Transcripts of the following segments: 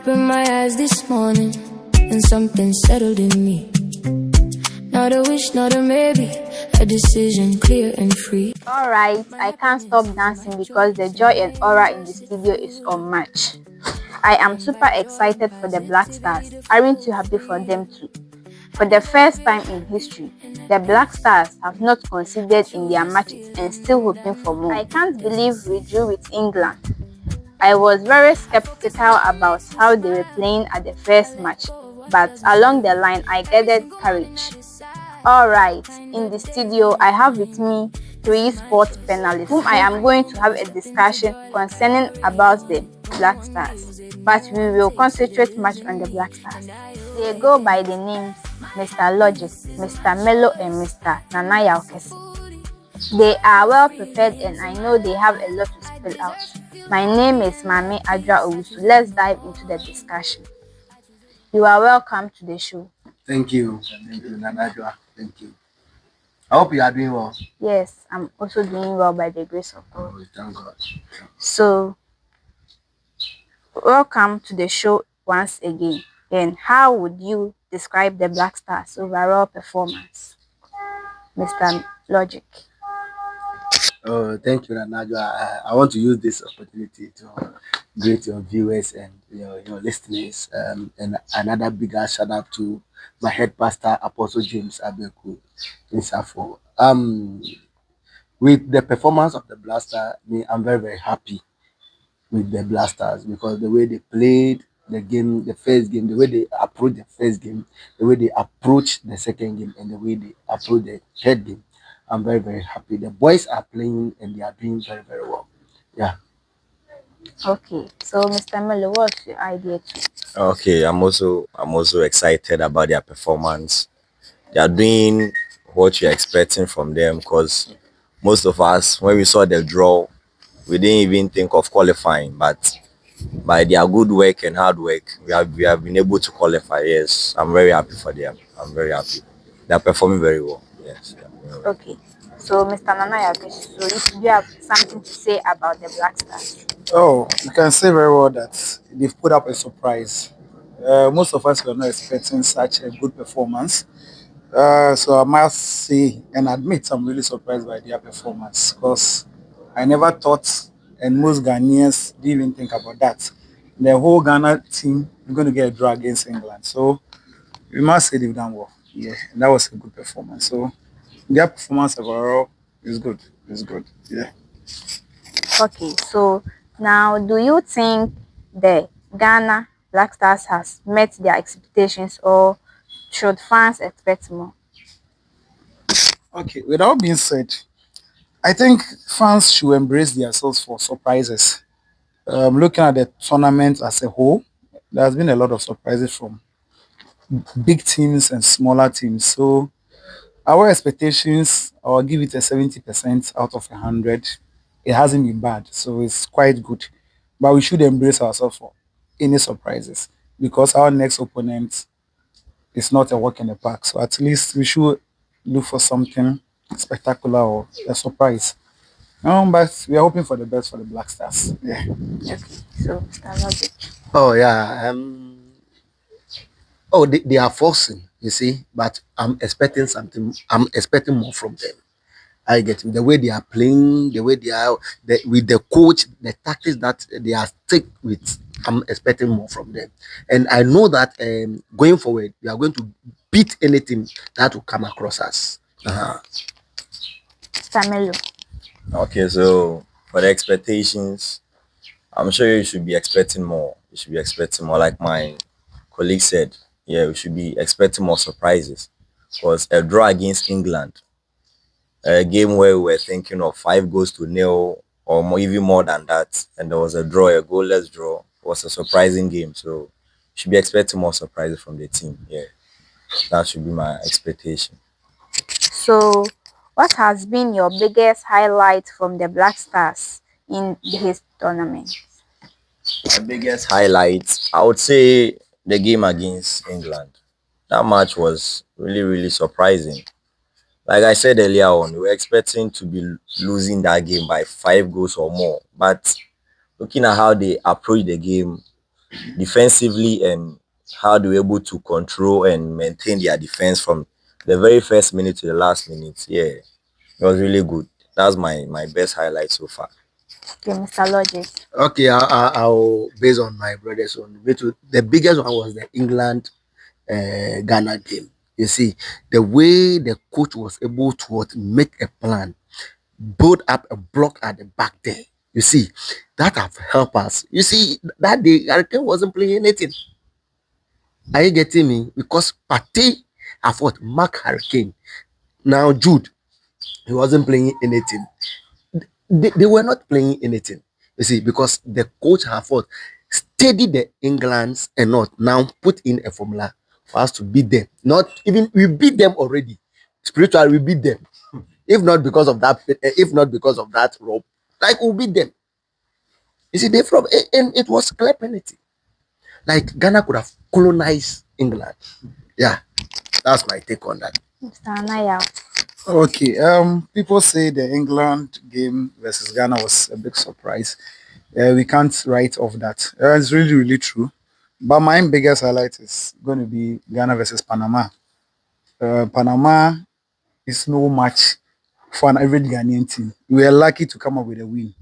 opened my eyes this morning and something settled in me. Not a wish, not a maybe, a decision clear and free. Alright, I can't stop dancing because the joy and aura in the studio is unmatched. I am super excited for the Black Stars. Aren't you happy for them too? For the first time in history, the Black Stars have not conceded in their matches and still hoping for more. I can't believe we drew with England. I was very skeptical about how they were playing at the first match, but along the line I gathered courage. Alright, in the studio I have with me 3 sports panelists whom I am going to have a discussion concerning about the Black Stars, but we will concentrate much on the Black Stars. They go by the names Mr. Logic, Mr. Melo and Mr. Nana Yaokesi. They are well prepared and I know they have a lot to spill out. My name is Mami Adra Owusu. Let's dive into the discussion. You are welcome to the show. Thank you. Thank you, Nanajwa. Thank you. I hope you are doing well. Yes, I'm also doing well by the grace of God. Oh, thank God. So, welcome to the show once again. And how would you describe the Black Stars' overall performance, Mr. Logic? Oh, thank you, Nanajwa. I want to use this opportunity to greet your viewers and your listeners. And another bigger shout out to my head pastor, Apostle James Abeku in Safo. With the performance of the Blaster, I'm very, very happy with the Blasters because the way they played the game, the first game, the way they approached the first game, the way they approached the second game, and the way they approached the third game, I'm very, very happy. The boys are playing and they are doing very, very well. Yeah. Okay, so Mr. Melo, what's your idea too? Okay, I'm also excited about their performance. They are doing what you're expecting from them because most of us, when we saw the draw, we didn't even think of qualifying. But by their good work and hard work, we have been able to qualify. Yes, I'm very happy for them. I'm very happy. They are performing very well. Yes. Okay, so Mr. Nana Yaokesi, so if you have something to say about the Black Stars. Oh, you can say very well that they've put up a surprise. Most of us were not expecting such a good performance. So I must say and admit I'm really surprised by their performance because I never thought, and most Ghanaians didn't even think about that. The whole Ghana team is going to get a draw against England. So we must say they've done well. Yeah, and that was a good performance. So their performance overall is good. It's good. Yeah. Okay, so now do you think the Ghana Black Stars has met their expectations or should fans expect more? Okay, with that being said, I think fans should embrace themselves for surprises. Looking at the tournament as a whole, there has been a lot of surprises from big teams and smaller teams. So our expectations, I'll give it a 70% out of 100. It hasn't been bad, so it's quite good. But we should embrace ourselves for any surprises because our next opponent is not a walk in the park. So at least we should look for something spectacular or a surprise. But we are hoping for the best for the Black Stars. Yeah. Okay, so Mr. Logic. Oh, yeah. They are forcing, you see, but I'm expecting something. I'm expecting more from them. I get it. The way they are playing, the way they are with the coach, the tactics that they are stick with. I'm expecting more from them, and I know that going forward, we are going to beat anything that will come across us. Mr. Melo. Okay, so for the expectations, I'm sure you should be expecting more. You should be expecting more. Like my colleague said, yeah, we should be expecting more surprises. Because a draw against England, a game where we were thinking of 5 goals to 0 or more, even more than that, and there was a draw, a goalless draw. It was a surprising game, so you should be expecting more surprises from the team. Yeah, that should be my expectation. So, what has been your biggest highlight from the Black Stars in this tournament? My biggest highlight, I would say, the game against England. That match was really, really surprising. Like I said earlier on, we were expecting to be losing that game by 5 goals or more. But looking at how they approached the game, defensively and how they were able to control and maintain their defense from the very first minute to the last minute. Yeah, it was really good. That's my best highlight so far. Okay, Mr. Logic. Okay, I'll based on my brother's own. The biggest one was the England Ghana game. You see, the way the coach was able to make a plan, build up a block at the back there. You see, that have helped us. You see, that day Hurricane wasn't playing anything. Are you getting me? Because Partey have what Mark Hurricane. Now Jude, he wasn't playing anything. They were not playing anything. You see, because the coach have what steady the Englands and not now put in a formula for us to beat them. Not even we beat them already. Spiritually, we beat them. If not because of that rope, like we beat them. You see, they from and it was clear penalty. Like Ghana could have colonized England. Yeah, that's my take on that. Mr. Anaya. Okay. People say the England game versus Ghana was a big surprise. We can't write off that. It's really, really true. But my biggest highlight is going to be Ghana versus Panama. Panama is no match for an average Ghanaian team. We were lucky to come up with a win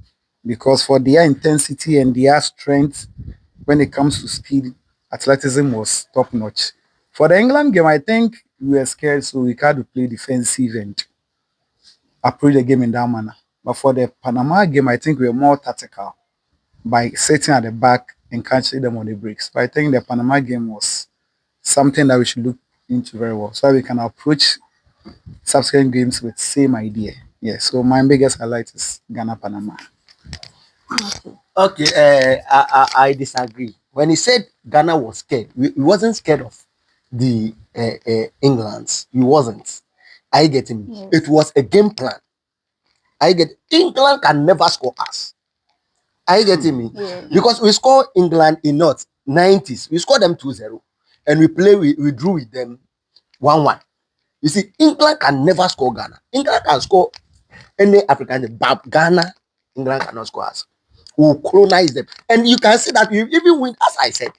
because for their intensity and their strength when it comes to speed, athleticism was top notch. For the England game, I think we were scared, so we had to play defensive and approach the game in that manner. But for the Panama game, I think we were more tactical by sitting at the back and catching them on the breaks. But I think the Panama game was something that we should look into very well so that we can approach subsequent games with same idea. Yeah, so my biggest highlight is Ghana Panama. Okay, I disagree. When he said Ghana was scared, we wasn't scared of the England's. He wasn't. I get him. Yes. It was a game plan. I get England can never score us. I get me Yeah. because we score England in not 90s. We scored them 2-0 and we drew with them 1-1. You see, England can never score Ghana. England can score any African team, but Ghana, England cannot score us. We'll colonize them. And you can see that we even win, as I said,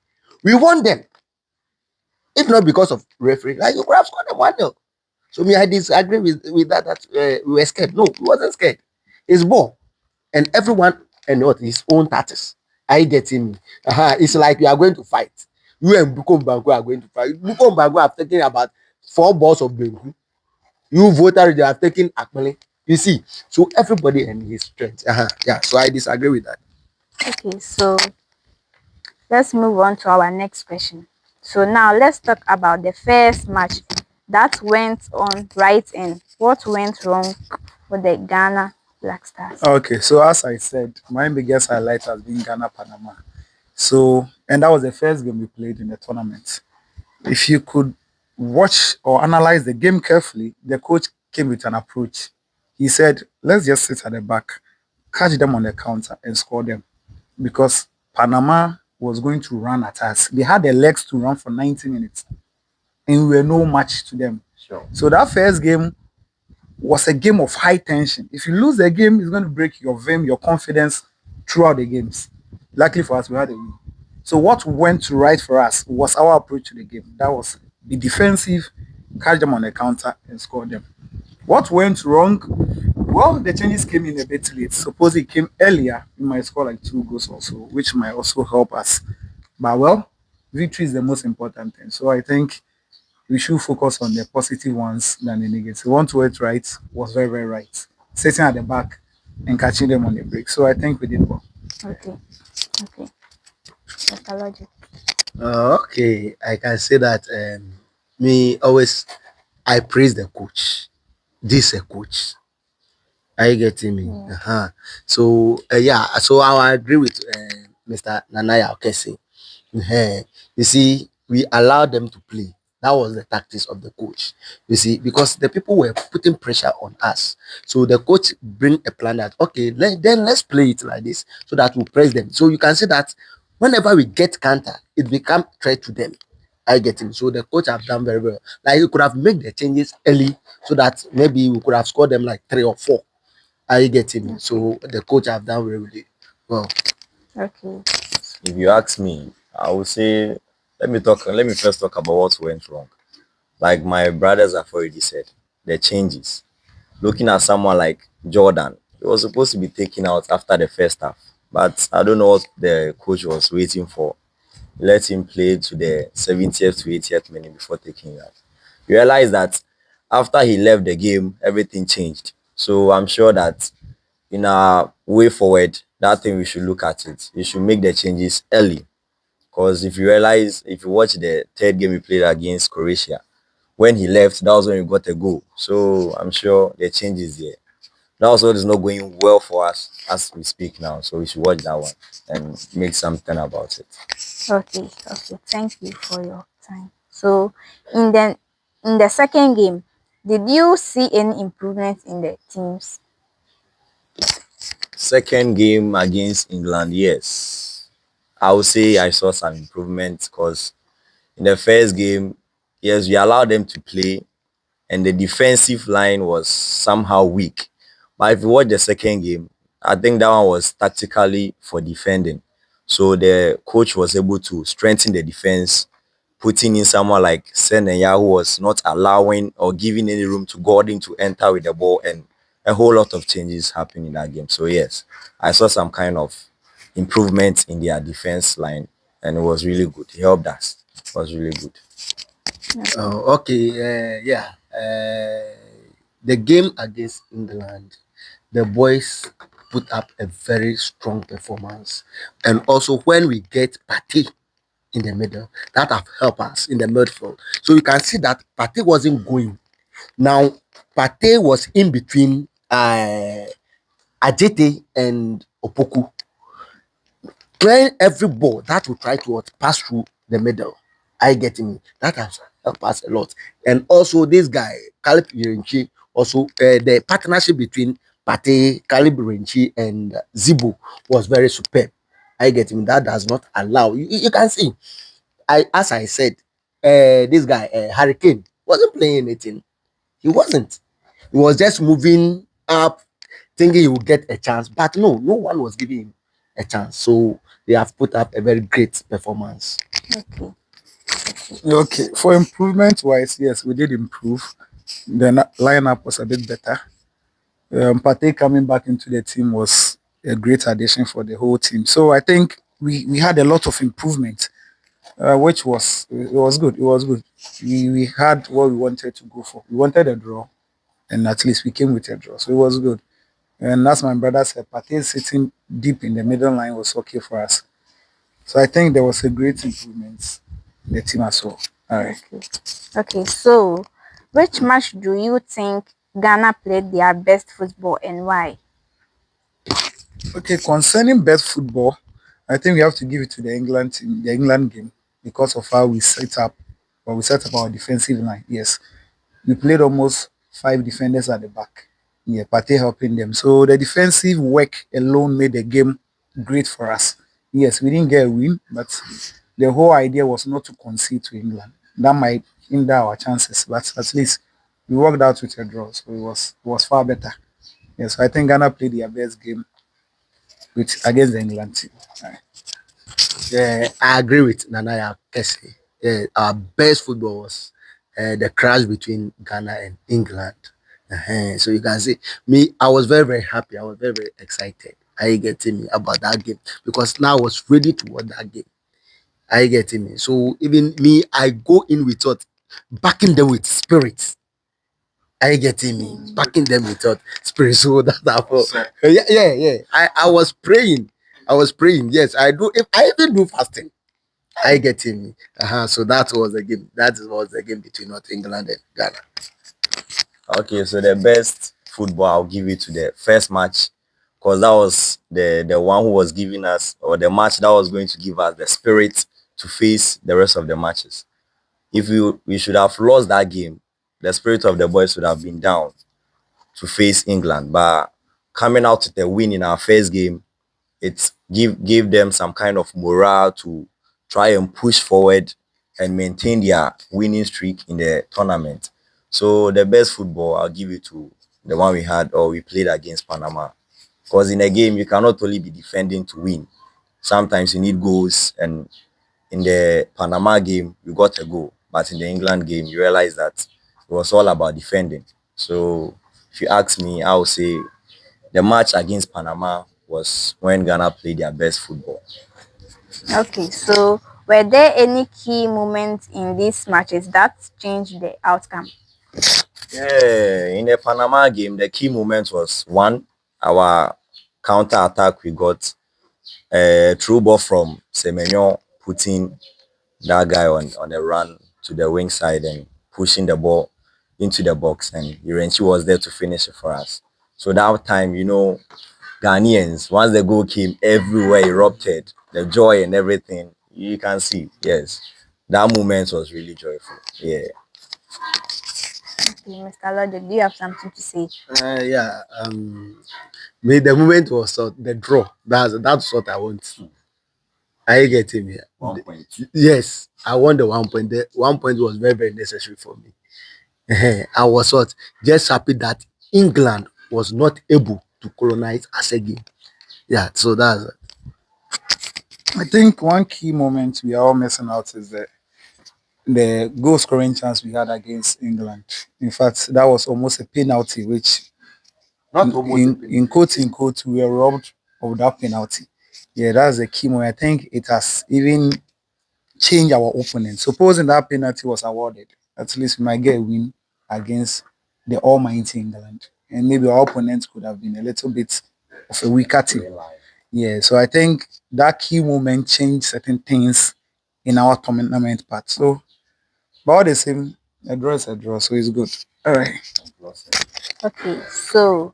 we won them. If not because of referee, like you could have scored them 1-0. So me, I disagree with that we were scared. No, we wasn't scared. It's ball. And everyone and what his own tactics. I get him. It's like you are going to fight. You and Bukom Bango are going to fight. Bukom Bango have taken about 4 balls of Bengu. You voter they have taken Akmele. You see, so everybody and his strength. Yeah, so I disagree with that. Okay, so let's move on to our next question. So now let's talk about the first match that went on right in. What went wrong for the Ghana Black Stars? Okay, so as I said, my biggest highlight has been Ghana Panama. So, and that was the first game we played in the tournament. If you could watch or analyze the game carefully, the coach came with an approach. He said, let's just sit at the back, catch them on the counter and score them. Because Panama was going to run at us. They had the legs to run for 90 minutes. And we were no match to them. Sure. So that first game was a game of high tension. If you lose the game, it's going to break your vim, your confidence throughout the games. Luckily for us, we had a win. So what went right for us was our approach to the game. That was be defensive, catch them on the counter and score them. What went wrong? Well, the changes came in a bit late. Suppose it came earlier, we might score like 2 goals also, which might also help us. But well, victory is the most important thing. So I think we should focus on the positive ones than the negative. What went right was very, very right. Sitting at the back and catching them on the break. So I think we did well. Okay. Mr. Logic. Okay, I can say that me always I praise the coach. This a coach. Are you getting me? So yeah, so I agree with Mr. Nanaya Okese. You see, we allowed them to play. That was the tactics of the coach. You see, because the people were putting pressure on us. So the coach bring a plan that okay, then let's play it like this so that we press them. So you can see that whenever we get counter, it become threat to them. I get him. So the coach have done very well. Like he could have made the changes early so that maybe we could have scored them like 3 or 4. I get him. So the coach have done very, really well. Okay. If you ask me, I would say, let me first talk about what went wrong. Like my brothers have already said, the changes. Looking at someone like Jordan, he was supposed to be taken out after the first half, but I don't know what the coach was waiting for. Let him play to the 70th to 80th minute before taking him out. You realize that after he left the game, everything changed. So I'm sure that in our way forward, that thing we should look at it. You should make the changes early. Because if you realize, if you watch the third game we played against Croatia, when he left, that was when we got a goal. So I'm sure the change is there. That was what is not going well for us as we speak now. So we should watch that one and make something about it. Okay, okay. Thank you for your time. So in the in the second game, did you see any improvement in the teams? Second game against England, yes. I would say I saw some improvement because in the first game, yes, we allowed them to play and the defensive line was somehow weak. But if you watch the second game, I think that one was tactically for defending. So the coach was able to strengthen the defense, putting in someone like Senenya who was not allowing or giving any room to Gordon to enter with the ball, and a whole lot of changes happened in that game. So yes, I saw some kind of improvement in their defense line, and it was really good. It helped us. It was really good. Oh, okay. Yeah. The game against England, the boys put up a very strong performance, and also when we get Partey in the middle, that have helped us in the midfield. So you can see that Partey wasn't going. Now Partey was in between Ajete and Opoku. Clearing every ball that will try to pass through the middle. I getting me. That has helped us a lot. And also this guy, Caleb Irenchi, also the partnership between Pate, Caleb Irenchi, and Zibo was very superb. I get me. That does not allow you can see. As I said, this guy, Hurricane, wasn't playing anything. He wasn't. He was just moving up, thinking he would get a chance. But no, no one was giving him a chance. So they have put up a very great performance. Okay. Okay, for improvement wise, yes, we did improve. The lineup was a bit better. Partey coming back into the team was a great addition for the whole team. So I think we had a lot of improvement, which was it was good. It was good. We had what we wanted to go for. We wanted a draw, and at least we came with a draw. So it was good. And as my brother said, Partey sitting deep in the middle line was okay for us. So I think there was a great improvement in the team as well. All right. Okay, so which match do you think Ghana played their best football and why? Okay, concerning best football, I think we have to give it to the England team, the England game, because of how we set up our defensive line. Yes, we played almost five defenders at the back. Yeah, Partey helping them. So the defensive work alone made the game great for us. Yes, we didn't get a win, but the whole idea was not to concede to England. That might hinder our chances, but at least we worked out with a draw, so it was far better. Yes, I think Ghana played their best game against the England team. All right. Yeah, I agree with Nanaya Kese. Yeah, our best football was the crash between Ghana and England. So you can see me, I was very, very happy. I was very, very excited. Are you getting me about that game? Because now I was ready to watch that game. Are you getting me? So even me, I go in with thought, backing them with spirit. Are you getting me? Backing them with thought, spirit. So that's how. Yeah. I was praying. I was praying. Yes, I do. If I even do fasting. I getting me. So that was the game. That was the game between North England and Ghana. Okay, so the best football I'll give it to the first match because that was the one who was giving us, or the match that was going to give us the spirit to face the rest of the matches. If we should have lost that game, the spirit of the boys would have been down to face England. But coming out with a win in our first game, it gave them some kind of morale to try and push forward and maintain their winning streak in the tournament. So the best football, I'll give it to the one we had or we played against Panama. Because in a game, you cannot only be defending to win. Sometimes you need goals, and in the Panama game, we got a goal, but in the England game, you realize that it was all about defending. So, if you ask me, I would say the match against Panama was when Ghana played their best football. Okay, so were there any key moments in these matches that changed the outcome? Yeah, in the Panama game, the key moment was one, our counter attack. We got a through ball from Semenyo putting that guy on a run to the wing side and pushing the ball into the box, and Irenchi was there to finish it for us. So that time, Ghanaians, once the goal came, everywhere erupted, the joy and everything. You can see, yes, that moment was really joyful. Yeah. Okay, Mr. Logic, do you have something to say? Yeah. Me, the moment was the draw. That's what I want. Are you getting me? 1 point. Yes, I want the 1 point. The 1 point was very, very necessary for me. I was what? Just happy that England was not able to colonize us again. Yeah, so that's I think one key moment we are all missing out is the goal scoring chance we had against England. In fact, that was almost a penalty, which not almost in quote in quote we were robbed of that penalty. Yeah, that's the key moment. I think it has even changed our opponent. Supposing that penalty was awarded, at least we might get a win against the almighty England. And maybe our opponents could have been a little bit of a weaker team. Yeah, so I think that key moment changed certain things in our tournament part. So, but all the same, a draw is a draw, so it's good. All right. Okay, so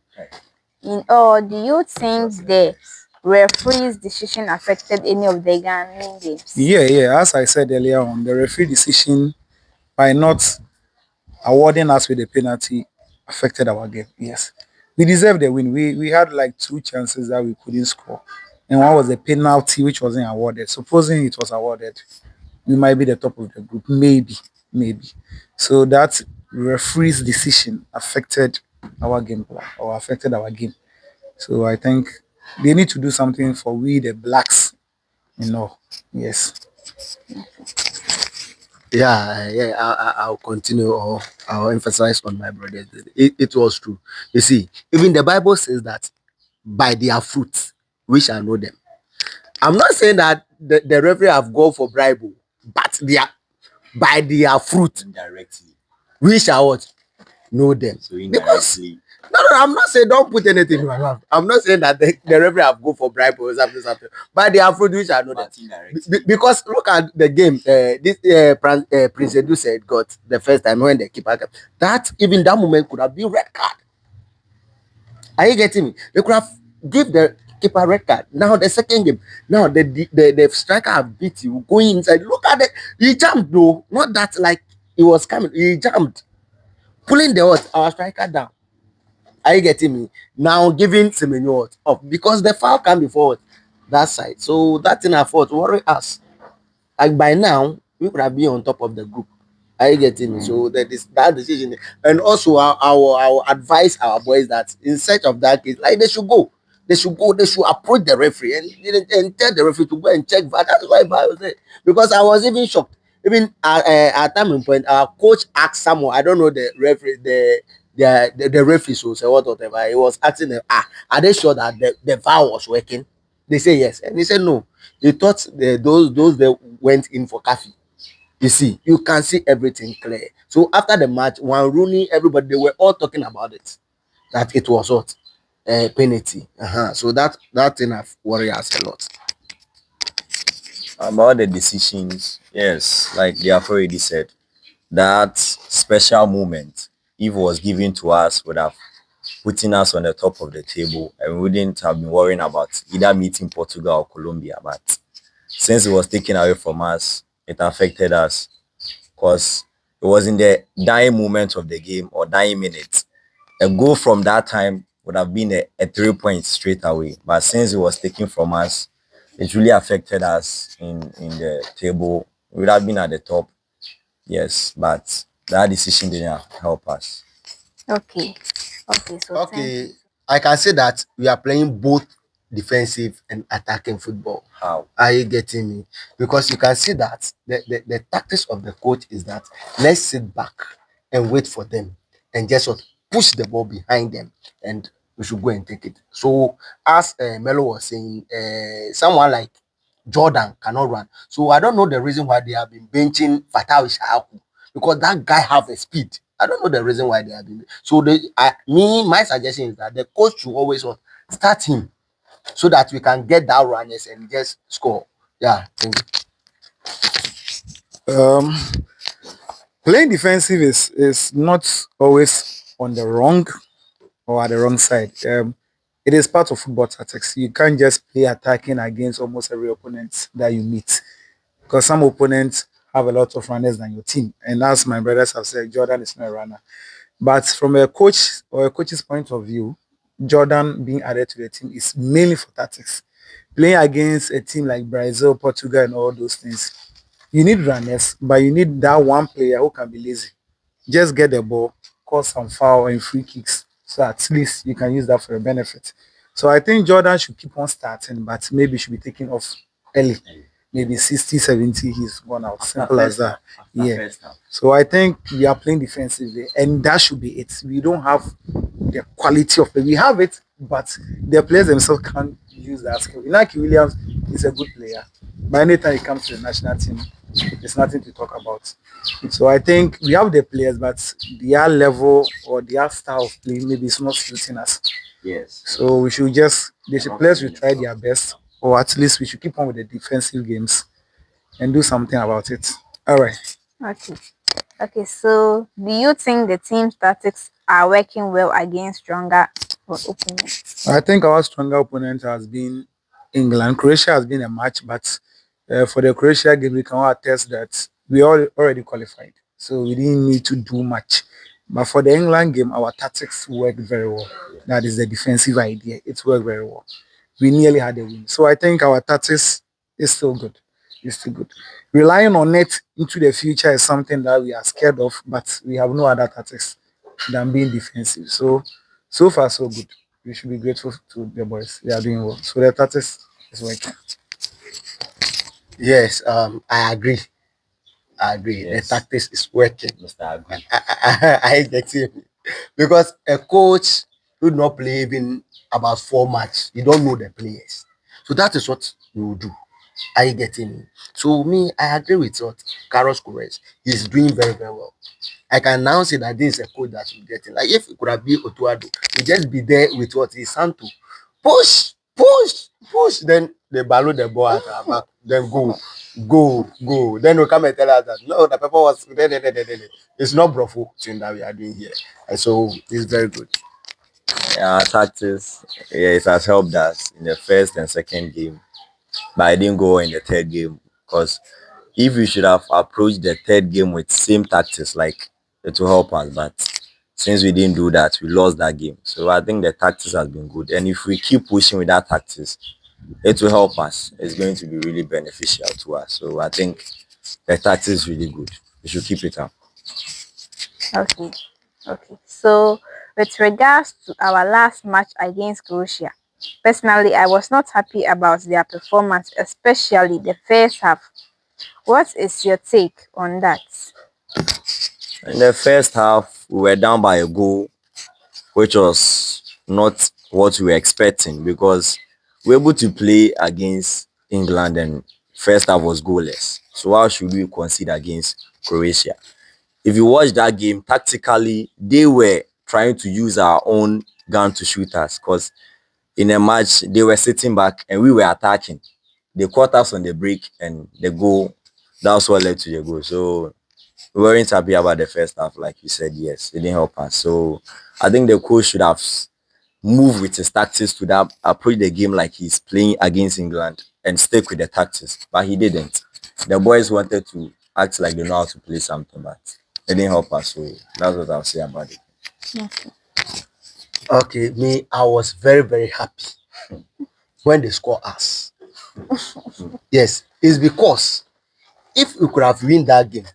in all, do you think the referee's decision affected any of the Ghanaian games? Yeah. As I said earlier on, the referee decision by not awarding us with a penalty affected our game. Yes, we deserved the win. We had like two chances that we couldn't score, and one was a penalty which wasn't awarded. Supposing it was awarded, we might be the top of the group. Maybe. So that referee's decision affected our game plan or affected our game. So I think they need to do something for we the blacks. Yes. yeah. I'll continue or I'll emphasize on my brothers. It was true. You see, even the Bible says that by their fruits we shall know them. I'm not saying that the referee have gone for bribe, but by their fruit Indirectly. we shall what? Know them. So Because indirectly. no, I'm not saying don't put anything in my mouth. I'm not saying that the referee have go for bribe or something. By their fruit we shall know them. But indirectly. Because look at the game. Prince Edu said got the first time when the keeper came. That even that moment could have been red card. Are you getting me? They could have give the keeper red card. Now the second game. Now the striker have beat you going inside. Look at it. He jumped though. Not that like he was coming. He jumped, pulling our striker down. Are you getting me? Now giving Semenyo off because the foul can be forward that side. So that in our fault worry us. Like by now, we could have been on top of the group. Are you getting me? So that is that decision. And also our advise our boys that in search of that case, like they should go. They should go, they should approach the referee and tell the referee to go and check VAR. That's why I was there. Because I was even shocked. Even at time in point, our coach asked someone, I don't know the referee, the referee, so say whatever. He was asking them, are they sure that the VAR was working? They say yes. And he said no. He thought those that went in for coffee. You see, you can see everything clear. So after the match, when Rooney, everybody, they were all talking about it. That it was what? Penalty. So that thing have worried us a lot. About the decisions, yes, like they have already said, that special moment, if it was given to us, would have putting us on the top of the table and we wouldn't have been worrying about either meeting Portugal or Colombia. But since it was taken away from us, it affected us because it was in the dying moment of the game or dying minute. A goal from that time would have been a 3 points straight away. But since it was taken from us, it really affected us in the table. We would have been at the top, yes, but that decision didn't help us. Okay. So thank Okay, you. I can say that we are playing both defensive and attacking football. How? Are you getting me? Because you can see that the tactics of the coach is that let's sit back and wait for them and just sort of push the ball behind them and we should go and take it. So as Melo was saying, someone like Jordan cannot run. So I don't know the reason why they have been benching Fatal Shahaku because that guy have a speed. I don't know the reason why they have been. So my suggestion is that the coach should always start him so that we can get that runners and just score. Yeah, thank you. Um, Playing defensive is not always on the wrong or at the wrong side. It is part of football tactics. You can't just play attacking against almost every opponent that you meet because some opponents have a lot of runners than your team. And as my brothers have said, Jordan is not a runner. But from a coach or a coach's point of view, Jordan being added to the team is mainly for tactics. Playing against a team like Brazil, Portugal, and all those things, you need runners, but you need that one player who can be lazy. Just get the ball, cause some foul and free kicks, so at least you can use that for a benefit. So I think Jordan should keep on starting, but maybe should be taking off early. Maybe 60, 70, he's gone out. Simple as that. Yeah. So I think we are playing defensively, and that should be it. We don't have the quality of play. We have it, but the players themselves can't use that skill. Inaki Williams is a good player, but anytime it comes to the national team, there's nothing to talk about. So I think we have the players, but their level or their style of play maybe is not suiting us. Yes. So we should just the players will try their best, or at least we should keep on with the defensive games and do something about it. All right. Okay. Okay, so do you think the team's tactics are working well against stronger opponents? I think our stronger opponent has been England. Croatia has been a match, but for the Croatia game, we can all attest that we all already qualified, so we didn't need to do much. But for the England game, our tactics worked very well. That is the defensive idea. It worked very well. We nearly had a win. So I think our tactics is still good. It's still good. Relying on it into the future is something that we are scared of, but we have no other tactics than being defensive. So far so good. We should be grateful to the boys. They are doing well. So the tactics is working. Yes, I agree. I agree. Yes. The tactics is working. Mr. Agui. I get it. Because a coach would not play even about 4 matches. You don't know the players. So that is what you will do. Are you getting me? So me, I agree with what Carlos Corres. He's doing very, very well. I can now say that this is a coach that will get it. Like if it could have been Otuado, he just be there with what is Santo. Push, push, push. Then they balloon the ball at our back. Then go. Then we come and tell us that no, the paper was. It's not Brofo thing that we are doing here. And so it's very good. Yeah, tactics. Yeah, it has helped us in the first and second game, but I didn't go in the third game because if we should have approached the third game with same tactics, like it will help us. But since we didn't do that, we lost that game. So I think the tactics has been good, and if we keep pushing with that tactics, it will help us. It's going to be really beneficial to us. So I think the tactics is really good. We should keep it up. Okay. Okay. So with regards to our last match against Croatia, personally I was not happy about their performance, especially the first half. What is your take on that? In the first half, we were down by a goal, which was not what we were expecting because we were able to play against England and first half was goalless. So how should we concede against Croatia? If you watch that game, tactically, they were trying to use our own gun to shoot us because in a match, they were sitting back and we were attacking. They caught us on the break and the goal, that was what led to the goal. So we weren't happy about the first half, like you said, yes, it didn't help us. So I think the coach should have moved with his tactics to that, approach the game like he's playing against England and stick with the tactics, but he didn't. The boys wanted to act like they know how to play something, but it didn't help us. So that's what I'll say about it. Okay. Okay, me, I was very, very happy when they score us. Yes, it's because if we could have win that game,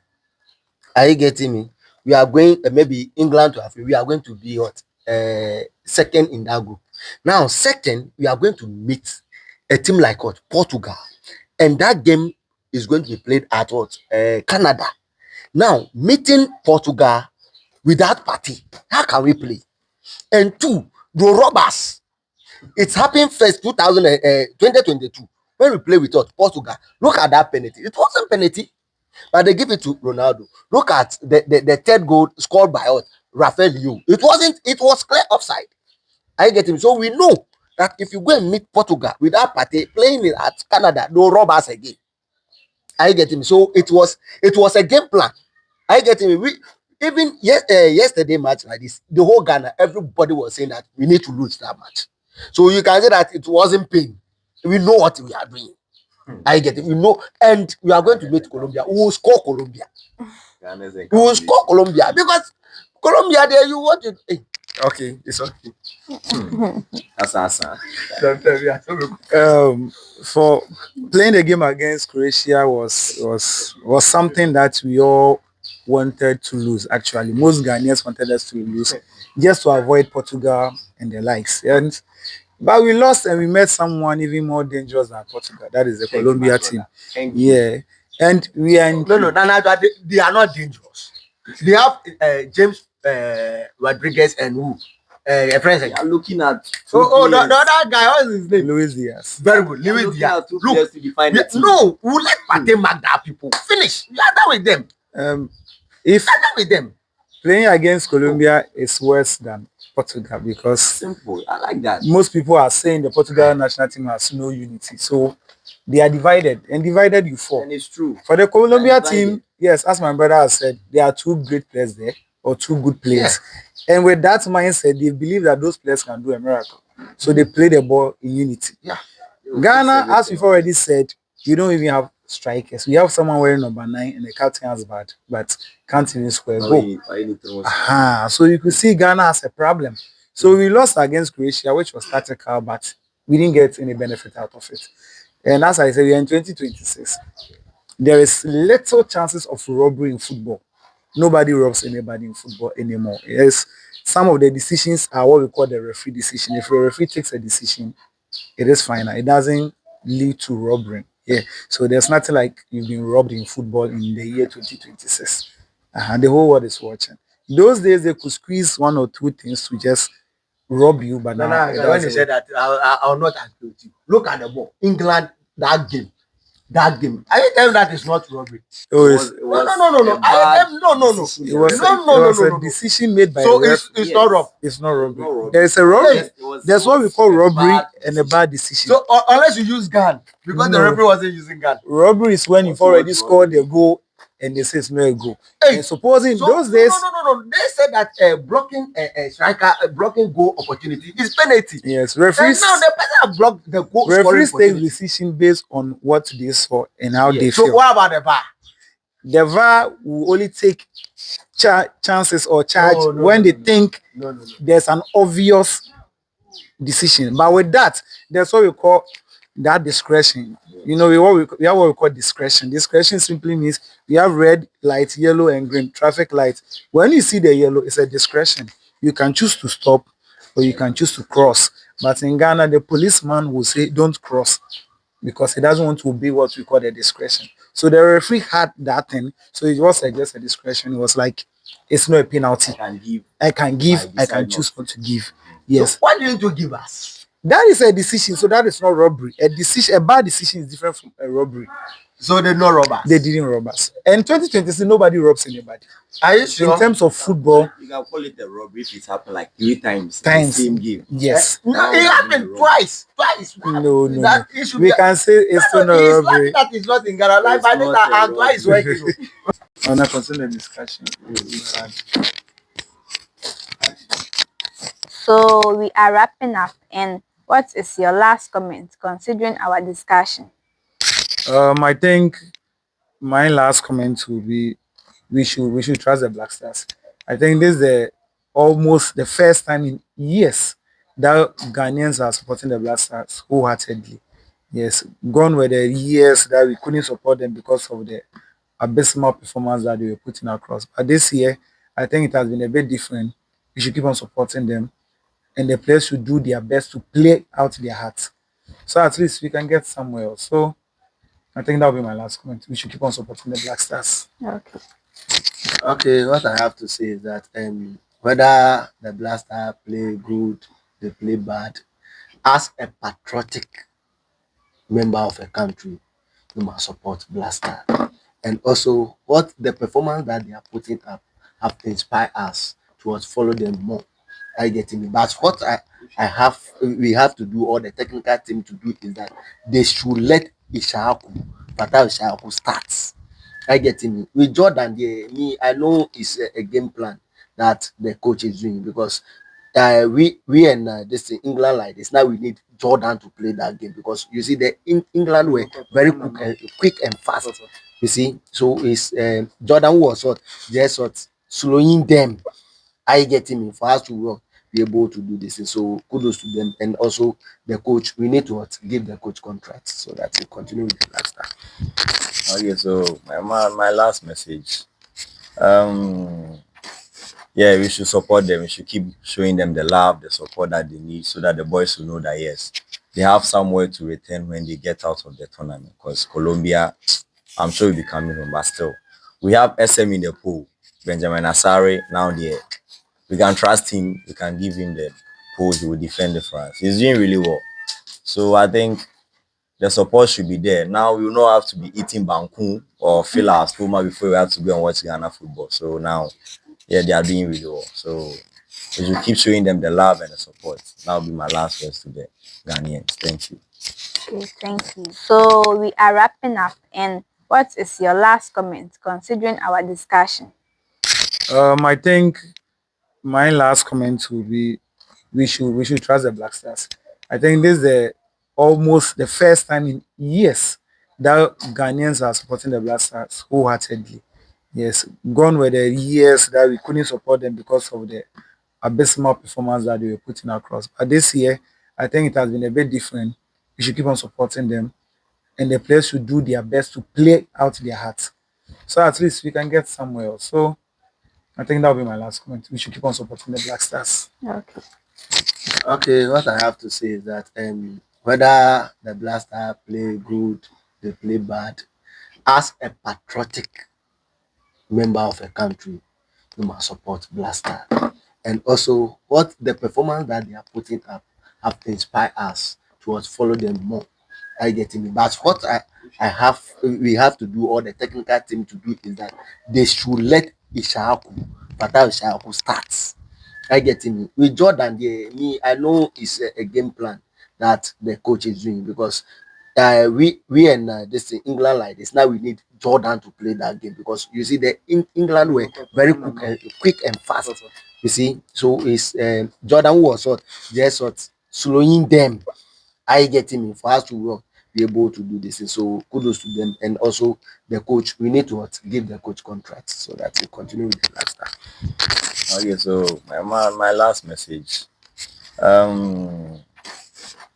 are you getting me? We are going maybe England to have we are going to be what second in that group. Now, second, we are going to meet a team like what? Portugal. And that game is going to be played at what? Canada. Now, meeting Portugal without party, how can we play? And two, the robbers. It's happened first 2022 when we play with us, Portugal. Look at that penalty. It wasn't penalty, but they give it to Ronaldo. Look at the third goal scored by us, Rafael Liu. It wasn't, it was clear offside. I get him. So we know that if you go and meet Portugal without party playing it at Canada, they'll rob us again. I get him. So it was a game plan. I get him. We even yesterday match like this, the whole Ghana, everybody was saying that we need to lose that match. So you can say that it wasn't pain. We know what we are doing. I get it. We know, and we are going to meet Colombia. We will score Colombia. We will score Colombia because Colombia there you want it. Hey, okay, it's okay. That's For playing the game against Croatia was something that we all wanted to lose. Actually, most Ghanaians wanted us to lose just to avoid Portugal and the likes. But we lost and we met someone even more dangerous than Portugal. That is the Colombia team. Yeah, and we are in, No, they are not dangerous. They have James Rodriguez and who? Friends. You're looking at The other guy, what is his name? Luis Diaz. Very good. Luis Diaz. Look, to define the team. no, we let Pate mark that people. Finish. You are done with them. If You are done with them. playing against Colombia is worse than Portugal because Simple. I like that. most people are saying the Portugal national team has no unity. So they are divided, and divided you fall. And it's true. For the Colombia They are team, yes, as my brother has said, there are two great players there, or two good players. And with that mindset, they believe that those players can do a miracle. So they play the ball in unity. Yeah. Ghana, as we've already said, we don't even have strikers. We have someone wearing number 9 and the captain has bad, but can't even score a goal. So you could see Ghana as a problem. So we lost against Croatia, which was tactical, but we didn't get any benefit out of it. And as I said, we are in 2026. There is little chances of robbery in football. Nobody robs anybody in football anymore. Yes, some of the decisions are what we call the referee decision. If a referee takes a decision, it is final. It doesn't lead to robbery. Yeah. So there's nothing like you've been robbed in football in the year 2026. The whole world is watching. Those days they could squeeze one or two things to just rob you, but No, now it when they doesn't said that, I'll not agree with you. Look at the ball. England, that game. That game. I tell you that is not robbery. Oh, it's- No. it was a decision made by So the ref. it's not rob. It's not robbery. Not robbery. There is a robbery. Yes, There's what we call a robbery bad and a bad decision. So unless you use gun, because the No. referee wasn't using gun. Robbery is when you've What's already robbery? scored the goal and they say it's not a goal. Hey, And supposing So, those days, no. They said that blocking a striker, blocking goal opportunity is penalty. yes, And referees now the person that blocked the goal scoring take opportunity. decision based on what they saw and how they So feel. what about the VAR? The VAR will only take chances or charge No, when no, they no. think No. there's an obvious decision. But with that, that's what we call that discretion. You know, we have what we call discretion. Discretion simply means we have red light, yellow, and green traffic lights. When you see the yellow, it's a discretion. You can choose to stop or you can choose to cross. But in Ghana, the policeman will say, don't cross, because he doesn't want to obey what we call the discretion. So the referee had that thing. So it was just a discretion. It was like, it's not a penalty. Can give. I can give, I decide can not choose what to give. Yes. So why didn't you give us? That is a decision, so that is not robbery. A bad decision is different from a robbery. So they're not robbers. They didn't rob us. And 2026, nobody robs anybody. Are you sure? In terms of football, You can call it a robbery if it happened like 3 times. in Times. the same game. yes. No, it happened twice. No. It should We be- can say it's still not It's robbery. like that is not in Ghana. Like It's I think not that a our guy is robbery. working. On a continue discussion. So we are wrapping up, and what is your last comment considering our discussion? I think my last comment will be we should trust the Black Stars. I think this is almost the first time in years that Ghanaians are supporting the Black Stars wholeheartedly. Yes, gone were the years that we couldn't support them because of the abysmal performance that they were putting across. But this year, I think it has been a bit different. We should keep on supporting them. and the players should do their best to play out their hearts. So at least we can get somewhere else. So I think that will be my last comment. We should keep on supporting the Black Stars. Okay. Okay, what I have to say is that whether the Blaster play good, they play bad, as a patriotic member of a country, you must support Blaster. And also, what the performance that they are putting up have inspired us towards follow them more. I get me. But what we have to do, or the technical team to do, is that they should let Fatah Ishaku start. I get me. With Jordan, I know it's a game plan that the coach is doing, because we and this in England like this, now we need Jordan to play that game, because you see the England were very quick and fast. You see, so it's Jordan was what just what slowing them. I get me for us to be able to do this. So kudos to them, and also the coach. We need to give the coach contracts so that he continue with the lifestyle. Okay, so my last message. Yeah, we should support them. We should keep showing them the love, the support that they need, so that the boys will know that yes, they have somewhere to return when they get out of the tournament. Because Colombia, I'm sure will be coming home, but still, we have SM in the pool. Benjamin Asare now there. We can trust him. We can give him the pool. He will defend the France. He's doing really well. So I think the support should be there. Now we will not have to be eating Banku or fill our stomach before we have to go and watch Ghana football. So now, yeah, they are doing really well. So we should keep showing them the love and the support. That will be my last words to the Ghanaians. Thank you. Okay, thank you. So we are wrapping up, and what is your last comment considering our discussion? I think my last comment will be we should trust the Black Stars. I think this is almost the first time in years that Ghanaians are supporting the Black Stars wholeheartedly. Yes, gone were the years that we couldn't support them because of the abysmal performance that they were putting across. But this year, I think it has been a bit different. We should keep on supporting them, and the players should do their best to play out their hearts. So at least we can get somewhere else. So I think that will be my last comment. We should keep on supporting the Black Stars. Okay. Okay, what I have to say is that whether the Blaster play good, they play bad, as a patriotic member of a country, you must support Blaster. And also, what the performance that they are putting up have inspired us towards follow them more. I get me. But what we have to do, or the technical team to do, is that they should let Fatah Ishaku start. I get me. With Jordan, I know it's a game plan that the coach is doing, because we and this in England like this, now we need Jordan to play that game, because you see the England were very quick and fast. You see, so it's Jordan was what just what slowing them. I get me for us to be able to do this. So kudos to them, and also the coach. We need to give the coach contracts so that he continue with the lifestyle. Okay, so my last message.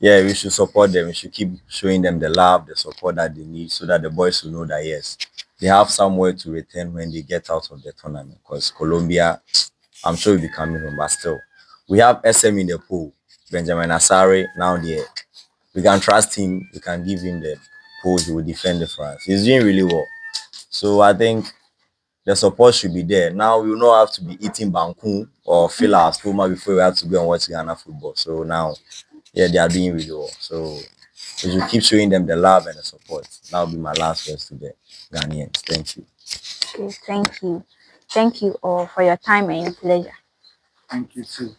Yeah, we should support them. We should keep showing them the love, the support that they need, so that the boys will know that yes, they have somewhere to return when they get out of the tournament. Because Colombia, I'm sure will be coming home, but still, we have SM in the pool. Benjamin Asare now there. We can trust him. We can give him the pool. He will defend the France. He's doing really well. So I think the support should be there. Now we will not have to be eating Banku or fill our stomach before we have to go and watch Ghana football. So now, yeah, they are doing really well. So we should keep showing them the love and the support. That will be my last words to the Ghanaians. Thank you. Okay, thank you. Thank you all for your time and your pleasure. Thank you too.